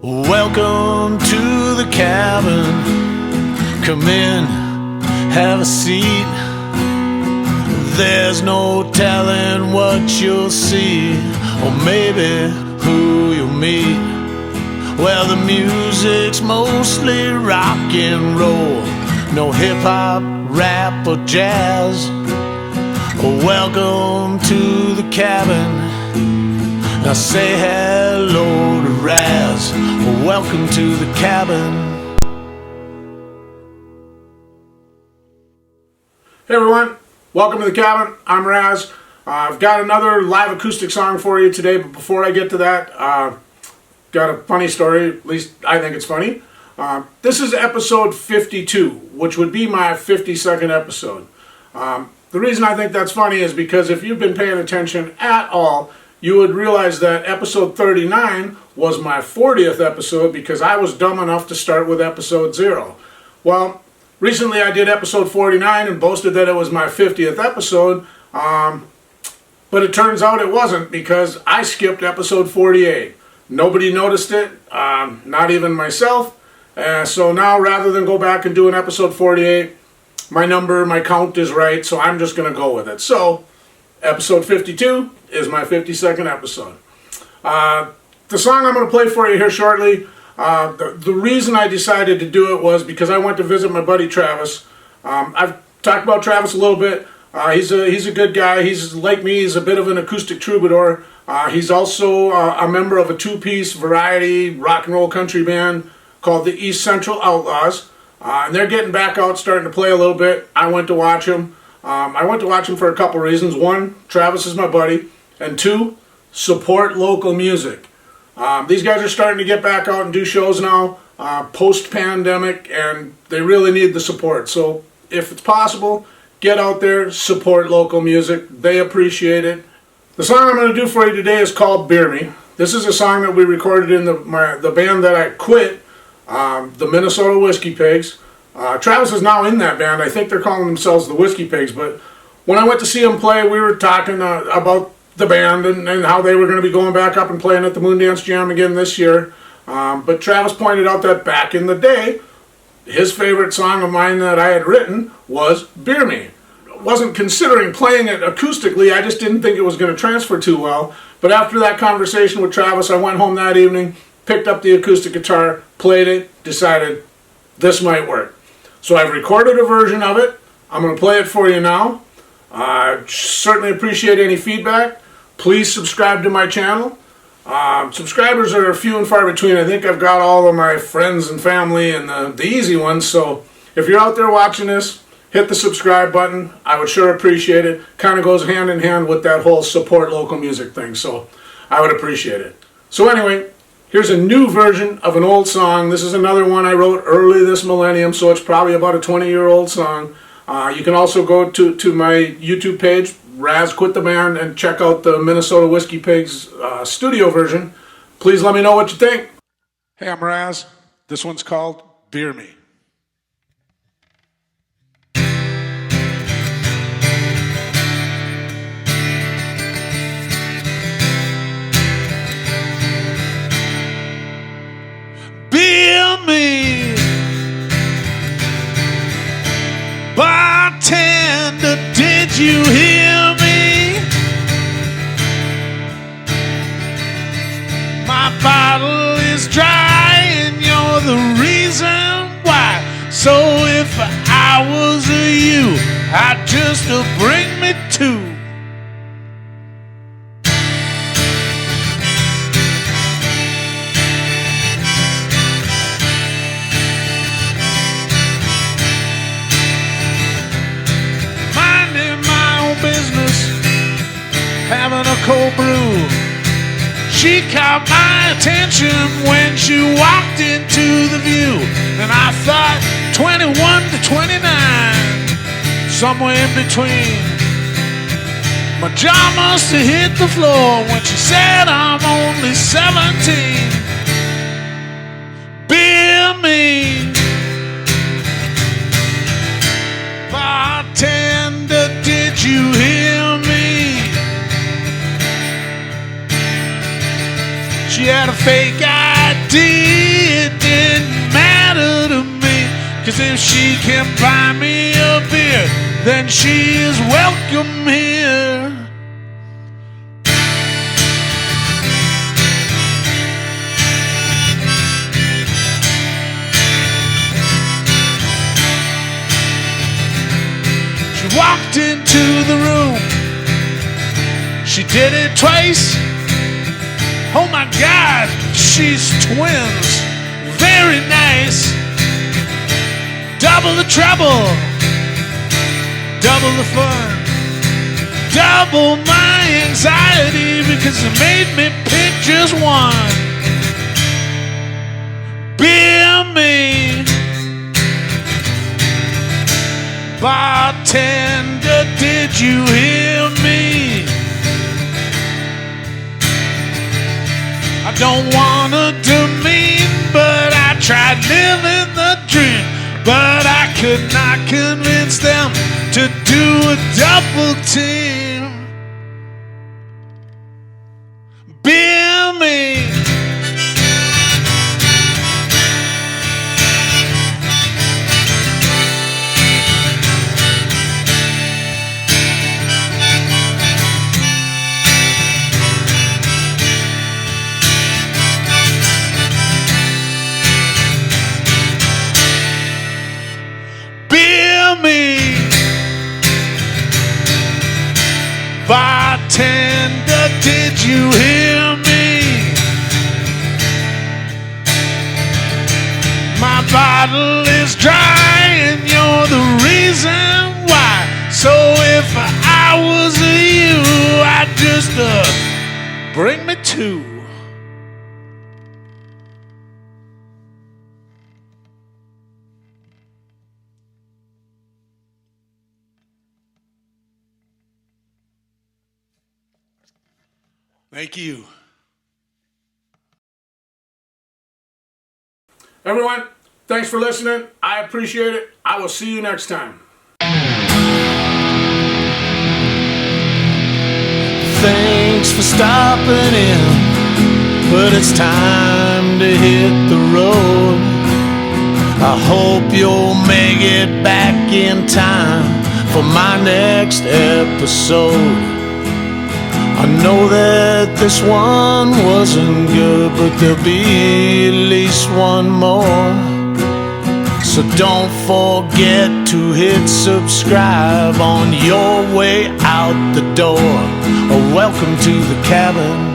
Welcome to the cabin. Come in, have a seat. There's no telling what you'll see, or maybe who you'll meet. Well, the music's mostly rock and roll, no hip-hop, rap, or jazz. Welcome to the cabin. Now say hello to Razz. Welcome to the cabin. Hey everyone, welcome to the cabin. I'm Razz. I've got another live acoustic song for you today, but before I get to that, got a funny story. At least I think it's funny. This is episode 52, which would be my 52nd episode. The reason I think that's funny is because if you've been paying attention at all, you would realize that episode 39 was my 40th episode because I was dumb enough to start with episode 0. Well, recently I did episode 49 and boasted that it was my 50th episode, but it turns out it wasn't because I skipped episode 48. Nobody noticed it, not even myself, so now rather than go back and do an episode 48, my count is right, so I'm just going to go with it. So, episode 52 is my 52nd episode. The song I'm going to play for you here shortly, the reason I decided to do it was because I went to visit my buddy Travis. I've talked about Travis a little bit. He's a good guy. He's like me. He's a bit of an acoustic troubadour. He's also a member of a two-piece variety rock and roll country band called the East Central Outlaws. And they're getting back out, starting to play a little bit. I went to watch him. I went to watch him for a couple reasons. One, Travis is my buddy. And two, support local music. These guys are starting to get back out and do shows now, post-pandemic, and they really need the support. So if it's possible, get out there, support local music. They appreciate it. The song I'm going to do for you today is called Beer Me. This is a song that we recorded in the band that I quit, the Minnesota Whiskey Pigs. Travis is now in that band. I think they're calling themselves the Whiskey Pigs. But when I went to see them play, we were talking about the band and how they were going to be going back up and playing at the Moondance Jam again this year. But Travis pointed out that back in the day, his favorite song of mine that I had written was Beer Me. Wasn't considering playing it acoustically. I just didn't think it was going to transfer too well. But after that conversation with Travis, I went home that evening, picked up the acoustic guitar, played it, decided this might work. So I've recorded a version of it. I'm going to play it for you now. I certainly appreciate any feedback. Please subscribe to my channel. Subscribers are few and far between. I think I've got all of my friends and family and the easy ones. So if you're out there watching this, hit the subscribe button. I would sure appreciate it. Kind of goes hand in hand with that whole support local music thing. So I would appreciate it. So anyway, here's a new version of an old song. This is another one I wrote early this millennium, so it's probably about a 20-year-old song. You can also go to my YouTube page, Razz Quit the Band, and check out the Minnesota Whiskey Pigs studio version. Please let me know what you think. Hey, I'm Razz. This one's called Beer Me. Beer me, bartender, did you hear me? My bottle is dry and you're the reason why. So if I was you, I'd just bring me two. Having a cold brew. She caught my attention when she walked into the view, and I thought 21 to 29, somewhere in between. My jaw must have hit the floor when she said I'm only 17. Beer me, bartender, did you hear me? She had a fake ID It didn't matter to me, 'cause if she can buy me a beer, then she is welcome here. She walked into the room. She did it twice. Oh my God, she's twins. Very nice. Double the trouble, double the fun, double my anxiety, because it made me pick just one. Beer me. Bartender, did you hear me? I don't wanna demean, but I tried living the dream. But I could not convince them to do a double team. Beer me. Bartender, did you hear me? My bottle is dry and you're the reason why. So if I was you, I'd just bring me two. Thank you. Everyone, thanks for listening. I appreciate it. I will see you next time. Thanks for stopping in, but it's time to hit the road. I hope you'll make it back in time for my next episode. I know that this one wasn't good, but there'll be at least one more. So don't forget to hit subscribe on your way out the door. Welcome to the cabin.